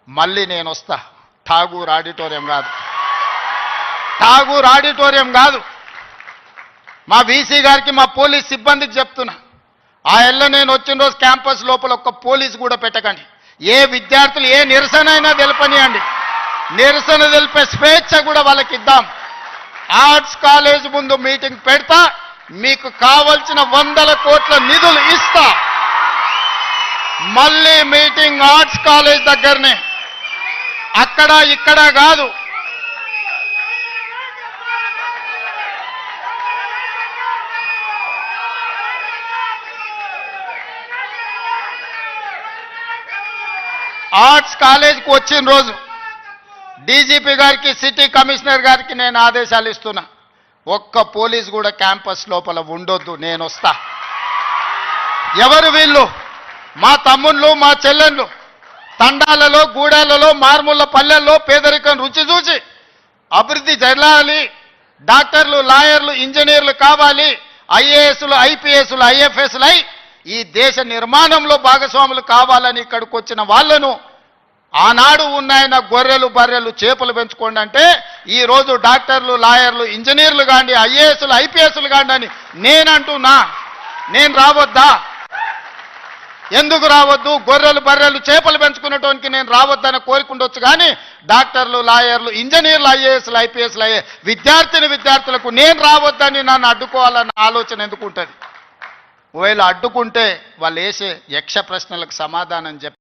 మళ్ళీ నేను వస్తా. ఠాగూర్ ఆడిటోరియం కాదు, ఠాగూర్ ఆడిటోరియం కాదు. మా వీసీ గారికి, మా పోలీస్ సిబ్బందికి చెప్తున్నా, ఆ ఎల్ల నేను వచ్చిన రోజు క్యాంపస్ లోపల ఒక్క పోలీసు కూడా పెట్టకండి. ఏ విద్యార్థులు ఏ నిరసన అయినా తెలపనియండి, నిరసన తెలిపే స్వేచ్ఛ కూడా వాళ్ళకి ఇద్దాం. ఆర్ట్స్ కాలేజ్ ముందు మీటింగ్ పెడతా, మీకు కావలసిన 100 కోట్ల నిధులు ఇస్తా. మళ్ళీ మీటింగ్ ఆర్ట్స్ కాలేజ్ దగ్గరనే, అక్కడ ఇక్కడ కాదు. ఆర్ట్స్ కాలేజ్కి వచ్చిన రోజు డీజీపీ గారికి, సిటీ కమిషనర్ గారికి నేను ఆదేశాలు ఇస్తున్నా, ఒక్క పోలీస్ కూడా క్యాంపస్ లోపల ఉండొద్దు, నేను వస్తా. ఎవరు వీళ్ళు? మా తమ్ముళ్ళు, మా చెల్లెళ్ళు తండాలలో, గూడాలలో, మారుమూల పల్లెల్లో పేదరికం రుచి చూసి అభివృద్ధి జరగాలి, డాక్టర్లు, లాయర్లు, ఇంజనీర్లు కావాలి, ఐఏఎస్లు, ఐపీఎస్లు, ఐఎఫ్ఎస్లు అయి ఈ దేశ నిర్మాణంలో భాగస్వాములు కావాలని ఇక్కడికి వచ్చిన వాళ్ళను ఆనాడు ఉన్నాయన గొర్రెలు, బర్రెలు, చేపలు పెంచుకోండి అంటే ఈరోజు డాక్టర్లు, లాయర్లు, ఇంజనీర్లు కాండి, ఐఏఎస్లు, ఐపీఎస్లు కాండి అని నేనంటున్నా. నేను రావద్దా? ఎందుకు రావద్దు? గొర్రెలు, బర్రెలు, చేపలు పెంచుకునేటోనికి నేను రావద్దని కోరుకుండొచ్చు, కానీ డాక్టర్లు, లాయర్లు, ఇంజనీర్లు, ఐఏఎస్లు, ఐపీఎస్లు అయ్యే విద్యార్థులకు నేను రావద్దని నన్ను అడ్డుకోవాలన్న ఆలోచన ఎందుకు ఉంటుంది? ఒకవేళ అడ్డుకుంటే వాళ్ళు వేసే యక్ష ప్రశ్నలకు సమాధానం చెప్పి